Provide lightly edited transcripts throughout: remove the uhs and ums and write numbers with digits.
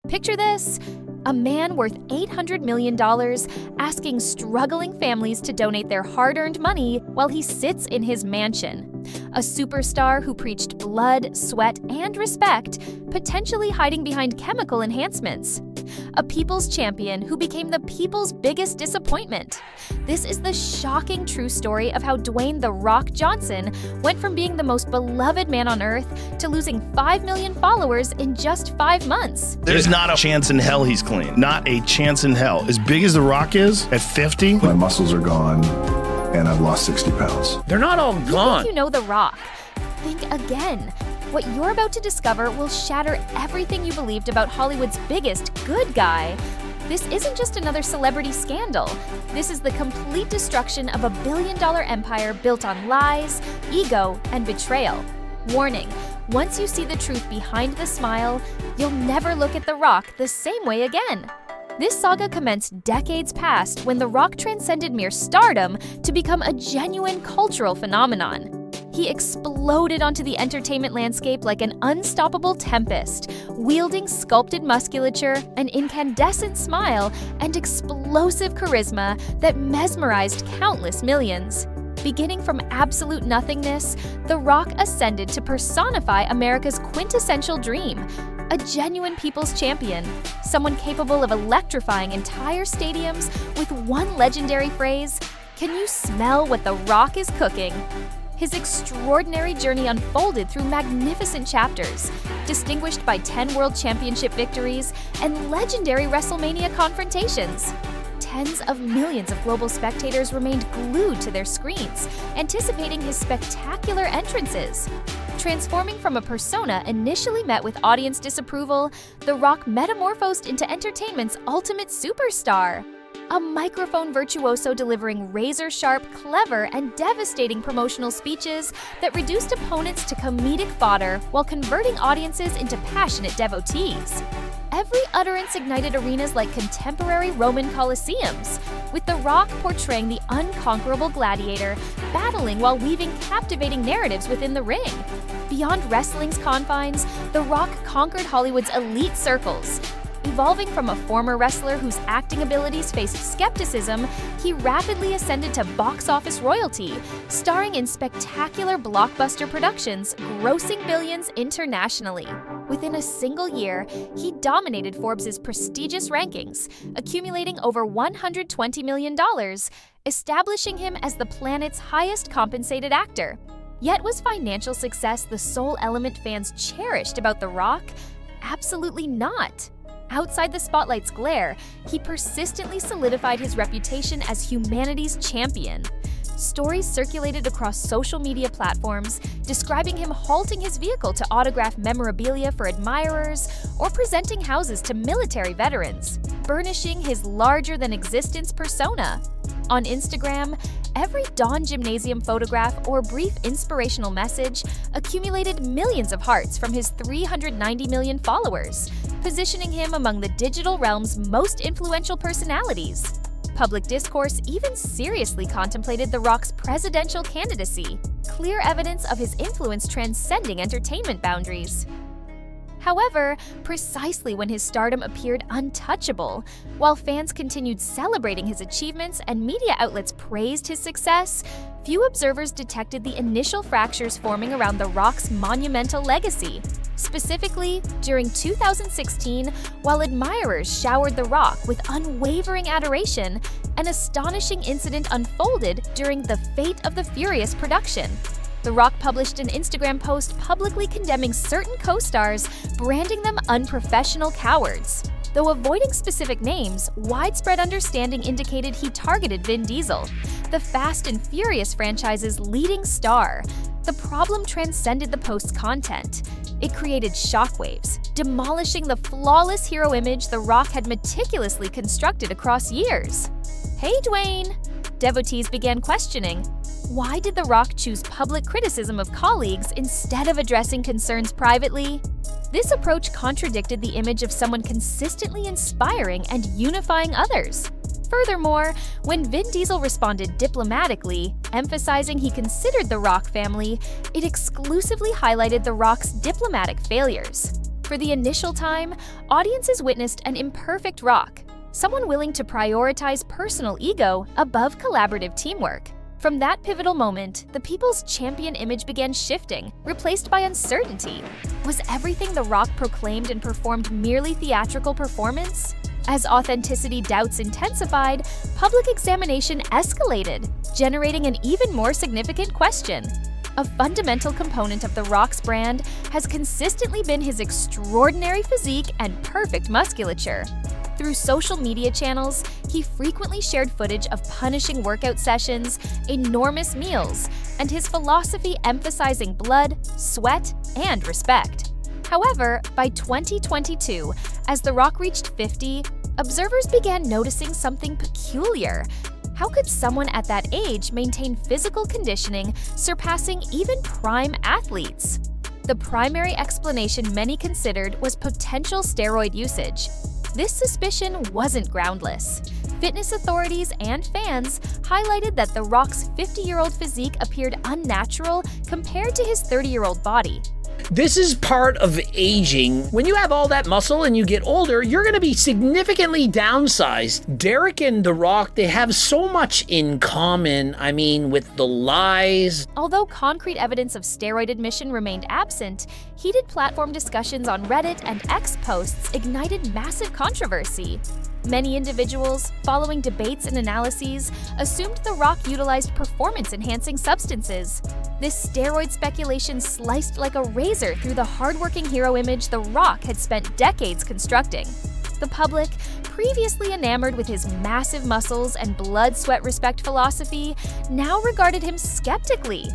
Picture this: a man worth $800 million asking struggling families to donate their hard-earned money while he sits in his mansion. A superstar who preached blood, sweat, and respect, potentially hiding behind chemical enhancements. A people's champion who became the people's biggest disappointment. This is the shocking true story of how Dwayne "The Rock" Johnson went from being the most beloved man on earth to losing 5 million followers in just 5 months. There's not a chance in hell he's clean. Not a chance in hell. As big as The Rock is, at 50, my muscles are gone, and I've lost 60 pounds. They're not all gone. You know The Rock. Think again. What you're about to discover will shatter everything you believed about Hollywood's biggest good guy. This isn't just another celebrity scandal. This is the complete destruction of a billion-dollar empire built on lies, ego, and betrayal. Warning: once you see the truth behind the smile, you'll never look at The Rock the same way again. This saga commenced decades past when The Rock transcended mere stardom to become a genuine cultural phenomenon. He exploded onto the entertainment landscape like an unstoppable tempest, wielding sculpted musculature, an incandescent smile, and explosive charisma that mesmerized countless millions. Beginning from absolute nothingness, The Rock ascended to personify America's quintessential dream, a genuine people's champion, someone capable of electrifying entire stadiums with one legendary phrase: "Can you smell what The Rock is cooking?" His extraordinary journey unfolded through magnificent chapters, distinguished by 10 World Championship victories and legendary WrestleMania confrontations. Tens of millions of global spectators remained glued to their screens, anticipating his spectacular entrances. Transforming from a persona initially met with audience disapproval, The Rock metamorphosed into entertainment's ultimate superstar. A microphone virtuoso delivering razor-sharp, clever, and devastating promotional speeches that reduced opponents to comedic fodder while converting audiences into passionate devotees. Every utterance ignited arenas like contemporary Roman Colosseums, with The Rock portraying the unconquerable gladiator, battling while weaving captivating narratives within the ring. Beyond wrestling's confines, The Rock conquered Hollywood's elite circles. Evolving from a former wrestler whose acting abilities faced skepticism, he rapidly ascended to box office royalty, starring in spectacular blockbuster productions, grossing billions internationally. Within a single year, he dominated Forbes' prestigious rankings, accumulating over $120 million, establishing him as the planet's highest compensated actor. Yet was financial success the sole element fans cherished about The Rock? Absolutely not. Outside the spotlight's glare, he persistently solidified his reputation as humanity's champion. Stories circulated across social media platforms, describing him halting his vehicle to autograph memorabilia for admirers or presenting houses to military veterans, burnishing his larger-than-existence persona. On Instagram, every Dawn Gymnasium photograph or brief inspirational message accumulated millions of hearts from his 390 million followers, positioning him among the digital realm's most influential personalities. Public discourse even seriously contemplated The Rock's presidential candidacy, clear evidence of his influence transcending entertainment boundaries. However, precisely when his stardom appeared untouchable, while fans continued celebrating his achievements and media outlets praised his success, few observers detected the initial fractures forming around The Rock's monumental legacy. Specifically, during 2016, while admirers showered The Rock with unwavering adoration, an astonishing incident unfolded during the Fate of the Furious production. The Rock published an Instagram post publicly condemning certain co-stars, branding them unprofessional cowards. Though avoiding specific names, widespread understanding indicated he targeted Vin Diesel, the Fast and Furious franchise's leading star. The problem transcended the post's content. It created shockwaves, demolishing the flawless hero image The Rock had meticulously constructed across years. "Hey, Dwayne!" Devotees began questioning. Why did The Rock choose public criticism of colleagues instead of addressing concerns privately? This approach contradicted the image of someone consistently inspiring and unifying others. Furthermore, when Vin Diesel responded diplomatically, emphasizing he considered the Rock family, it exclusively highlighted The Rock's diplomatic failures. For the initial time, audiences witnessed an imperfect Rock, someone willing to prioritize personal ego above collaborative teamwork. From that pivotal moment, the people's champion image began shifting, replaced by uncertainty. Was everything The Rock proclaimed and performed merely theatrical performance? As authenticity doubts intensified, public examination escalated, generating an even more significant question. A fundamental component of The Rock's brand has consistently been his extraordinary physique and perfect musculature. Through social media channels, he frequently shared footage of punishing workout sessions, enormous meals, and his philosophy emphasizing blood, sweat, and respect. However, by 2022, as The Rock reached 50, observers began noticing something peculiar. How could someone at that age maintain physical conditioning surpassing even prime athletes? The primary explanation many considered was potential steroid usage. This suspicion wasn't groundless. Fitness authorities and fans highlighted that The Rock's 50-year-old physique appeared unnatural compared to his 30-year-old body. This is part of aging. When you have all that muscle and you get older, you're going to be significantly downsized. Derek and The Rock, they have so much in common. I mean, with the lies. Although concrete evidence of steroid admission remained absent, heated platform discussions on Reddit and X posts ignited massive controversy. Many individuals, following debates and analyses, assumed The Rock utilized performance-enhancing substances. This steroid speculation sliced like a razor through the hardworking hero image The Rock had spent decades constructing. The public, previously enamored with his massive muscles and blood, sweat, respect philosophy, now regarded him skeptically.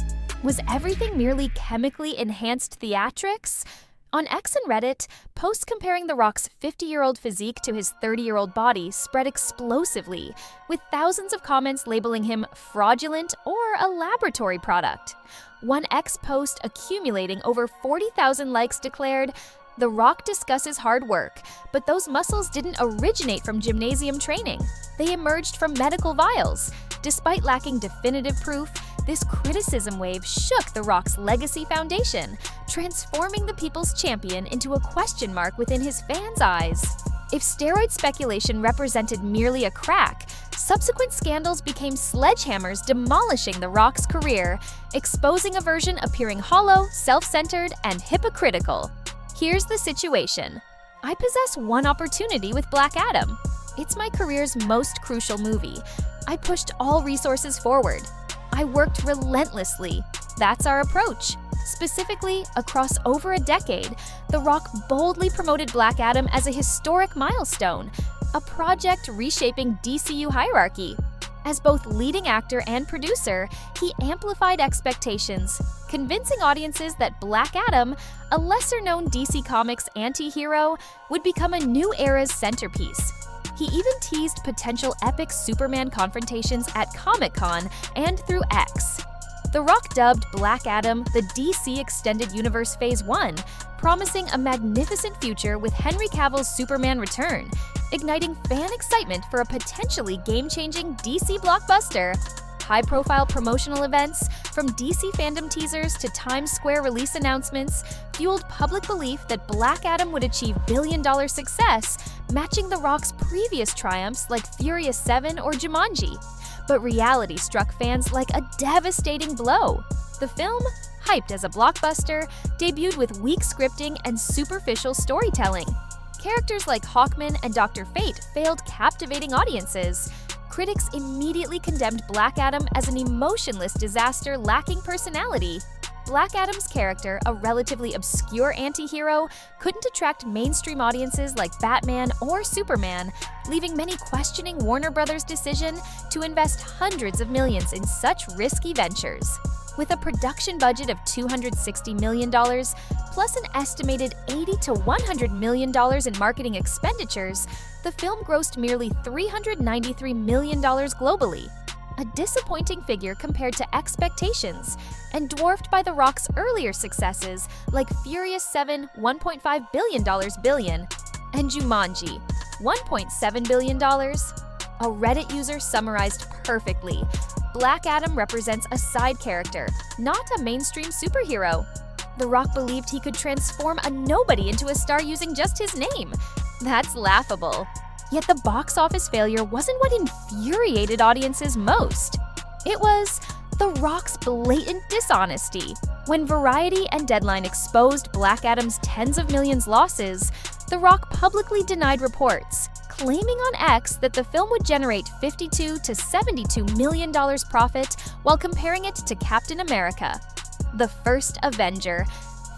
Was everything merely chemically enhanced theatrics? On X and Reddit, posts comparing The Rock's 50-year-old physique to his 30-year-old body spread explosively, with thousands of comments labeling him fraudulent or a laboratory product. One X post accumulating over 40,000 likes declared, "The Rock discusses hard work, but those muscles didn't originate from gymnasium training. They emerged from medical vials." Despite lacking definitive proof, this criticism wave shook The Rock's legacy foundation, transforming the people's champion into a question mark within his fans' eyes. If steroid speculation represented merely a crack, subsequent scandals became sledgehammers demolishing The Rock's career, exposing a version appearing hollow, self-centered, and hypocritical. Here's the situation. I possess one opportunity with Black Adam. It's my career's most crucial movie. I pushed all resources forward. I worked relentlessly. That's our approach. Specifically, across over a decade, The Rock boldly promoted Black Adam as a historic milestone, a project reshaping DCU hierarchy. As both leading actor and producer, he amplified expectations, convincing audiences that Black Adam, a lesser-known DC Comics anti-hero, would become a new era's centerpiece. He even teased potential epic Superman confrontations at Comic-Con and through X. The Rock dubbed Black Adam the DC Extended Universe Phase 1, promising a magnificent future with Henry Cavill's Superman return, igniting fan excitement for a potentially game-changing DC blockbuster. High-profile promotional events, from DC fandom teasers to Times Square release announcements, fueled public belief that Black Adam would achieve billion-dollar success, matching The Rock's previous triumphs like Furious 7 or Jumanji. But reality struck fans like a devastating blow. The film, hyped as a blockbuster, debuted with weak scripting and superficial storytelling. Characters like Hawkman and Dr. Fate failed captivating audiences. Critics immediately condemned Black Adam as an emotionless disaster lacking personality. Black Adam's character, a relatively obscure anti-hero, couldn't attract mainstream audiences like Batman or Superman, leaving many questioning Warner Brothers' decision to invest hundreds of millions in such risky ventures. With a production budget of $260 million, plus an estimated $80 to $100 million in marketing expenditures, the film grossed merely $393 million globally. A disappointing figure compared to expectations, and dwarfed by The Rock's earlier successes like Furious 7, $1.5 billion, and Jumanji, $1.7 billion. A Reddit user summarized perfectly: Black Adam represents a side character, not a mainstream superhero. The Rock believed he could transform a nobody into a star using just his name. That's laughable. Yet the box office failure wasn't what infuriated audiences most. It was The Rock's blatant dishonesty. When Variety and Deadline exposed Black Adam's tens of millions losses, The Rock publicly denied reports, claiming on X that the film would generate $52 to $72 million profit while comparing it to Captain America. The First Avenger.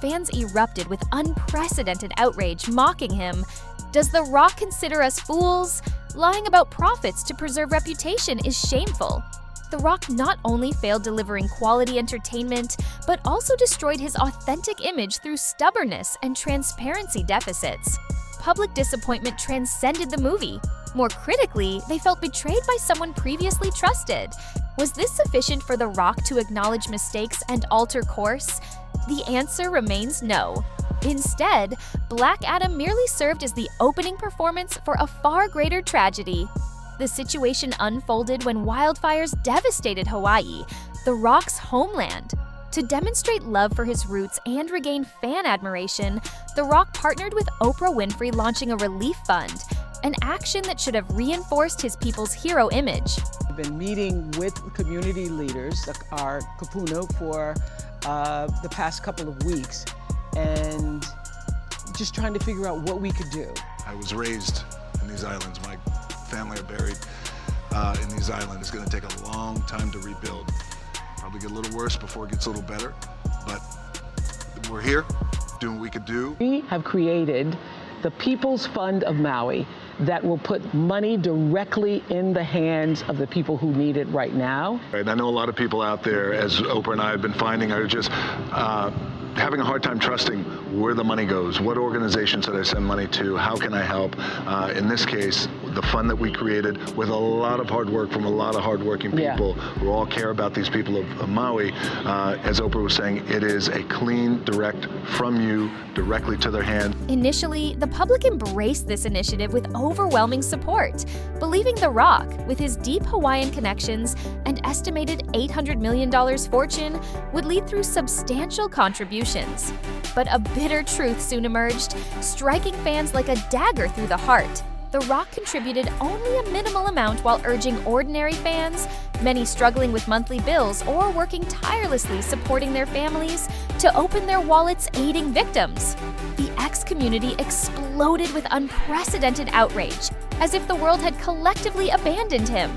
Fans erupted with unprecedented outrage, mocking him. Does The Rock consider us fools? Lying about profits to preserve reputation is shameful. The Rock not only failed delivering quality entertainment, but also destroyed his authentic image through stubbornness and transparency deficits. Public disappointment transcended the movie. More critically, they felt betrayed by someone previously trusted. Was this sufficient for The Rock to acknowledge mistakes and alter course? The answer remains no. Instead, Black Adam merely served as the opening performance for a far greater tragedy. The situation unfolded when wildfires devastated Hawaii, The Rock's homeland. To demonstrate love for his roots and regain fan admiration, The Rock partnered with Oprah Winfrey launching a relief fund, an action that should have reinforced his people's hero image. We've been meeting with community leaders, our kapuna, for the past couple of weeks, and just trying to figure out what we could do. I was raised in these islands. My family are buried in these islands. It's going to take a long time to rebuild. Probably get a little worse before it gets a little better, but we're here doing what we could do. We have created the People's Fund of Maui that will put money directly in the hands of the people who need it right now. Right, I know a lot of people out there, as Oprah and I have been finding, are just having a hard time trusting where the money goes. What organizations should I send money to? How can I help? In this case, the fund that we created with a lot of hard work from a lot of hardworking people who all care about these people of Maui. As Oprah was saying, it is a clean, direct from you directly to their hand. Initially, the public embraced this initiative with overwhelming support, believing The Rock, with his deep Hawaiian connections and estimated $800 million fortune, would lead through substantial contributions. But a bitter truth soon emerged, striking fans like a dagger through the heart. The Rock contributed only a minimal amount while urging ordinary fans, many struggling with monthly bills or working tirelessly supporting their families, to open their wallets aiding victims. The X community exploded with unprecedented outrage, as if the world had collectively abandoned him.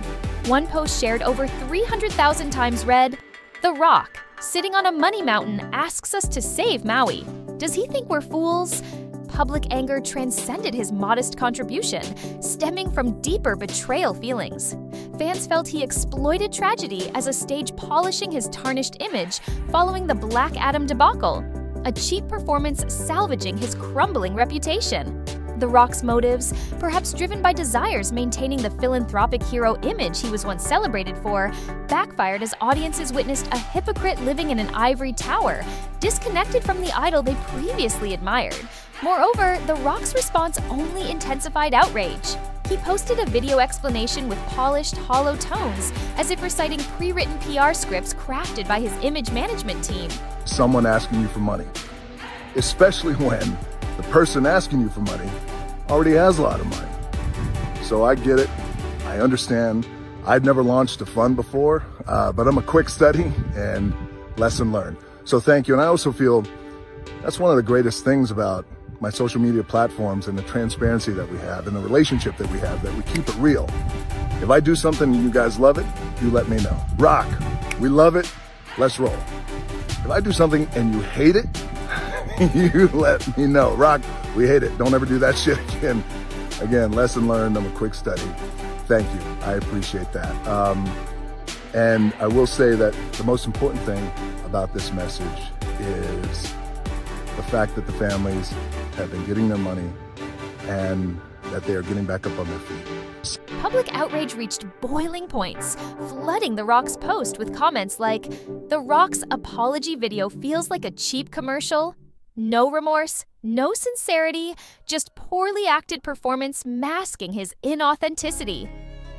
One post shared over 300,000 times read, "The Rock, sitting on a money mountain, asks us to save Maui. Does he think we're fools?" Public anger transcended his modest contribution, stemming from deeper betrayal feelings. Fans felt he exploited tragedy as a stage polishing his tarnished image following the Black Adam debacle, a cheap performance salvaging his crumbling reputation. The Rock's motives, perhaps driven by desires maintaining the philanthropic hero image he was once celebrated for, backfired as audiences witnessed a hypocrite living in an ivory tower, disconnected from the idol they previously admired. Moreover, The Rock's response only intensified outrage. He posted a video explanation with polished, hollow tones, as if reciting pre-written PR scripts crafted by his image management team. Someone asking you for money, especially when the person asking you for money already has a lot of money. So I get it, I understand. I've never launched a fund before, but I'm a quick study and lesson learned. So thank you. And I also feel that's one of the greatest things about my social media platforms and the transparency that we have and the relationship that we have, that we keep it real. If I do something and you guys love it, you let me know. Rock, we love it, let's roll. If I do something and you hate it, you let me know. Rock, we hate it. Don't ever do that shit again. Again, lesson learned. I'm a quick study. Thank you. I appreciate that. And I will say that the most important thing about this message is the fact that the families have been getting their money and that they are getting back up on their feet. Public outrage reached boiling points, flooding The Rock's post with comments like, "The Rock's apology video feels like a cheap commercial. No remorse, no sincerity, just poorly acted performance masking his inauthenticity."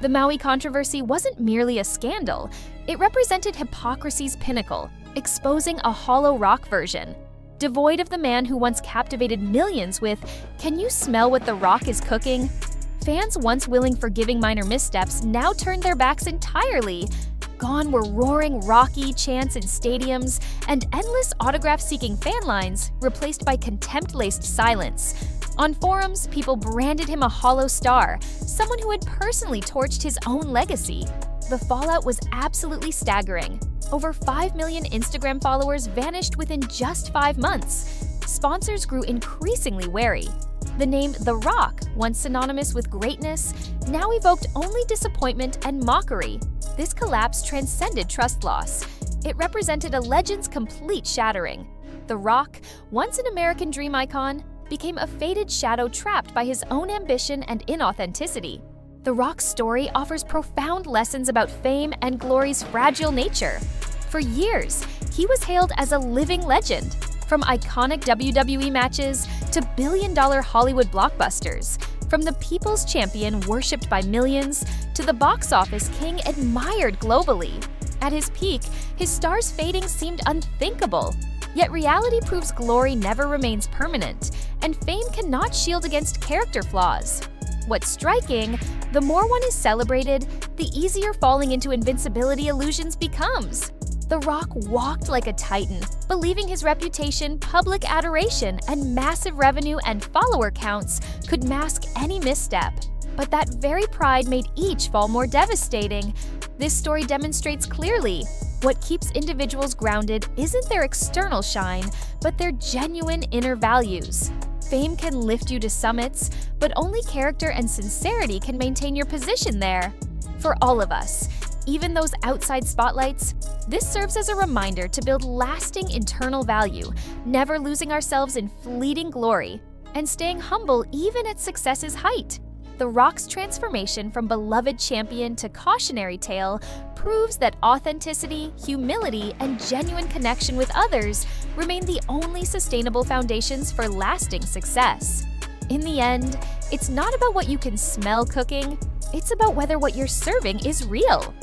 The Maui controversy wasn't merely a scandal. It represented hypocrisy's pinnacle, exposing a hollow Rock version. Devoid of the man who once captivated millions with, "Can you smell what The Rock is cooking?" Fans once willing forgiving minor missteps now turned their backs entirely. Gone were roaring Rocky chants in stadiums and endless autograph-seeking fan lines, replaced by contempt-laced silence. On forums, people branded him a hollow star, someone who had personally torched his own legacy. The fallout was absolutely staggering. Over 5 million Instagram followers vanished within just 5 months. Sponsors grew increasingly wary. The name The Rock, once synonymous with greatness, now evoked only disappointment and mockery. This collapse transcended trust loss. It represented a legend's complete shattering. The Rock, once an American dream icon, became a faded shadow trapped by his own ambition and inauthenticity. The Rock's story offers profound lessons about fame and glory's fragile nature. For years, he was hailed as a living legend, from iconic WWE matches to billion-dollar Hollywood blockbusters, from the people's champion worshipped by millions to the box office king admired globally. At his peak, his star's fading seemed unthinkable. Yet reality proves glory never remains permanent, and fame cannot shield against character flaws. What's striking, the more one is celebrated, the easier falling into invincibility illusions becomes. The Rock walked like a titan, believing his reputation, public adoration, and massive revenue and follower counts could mask any misstep. But that very pride made each fall more devastating. This story demonstrates clearly what keeps individuals grounded isn't their external shine, but their genuine inner values. Fame can lift you to summits, but only character and sincerity can maintain your position there. For all of us, even those outside spotlights, this serves as a reminder to build lasting internal value, never losing ourselves in fleeting glory, and staying humble even at success's height. The Rock's transformation from beloved champion to cautionary tale proves that authenticity, humility, and genuine connection with others remain the only sustainable foundations for lasting success. In the end, it's not about what you can smell cooking, it's about whether what you're serving is real.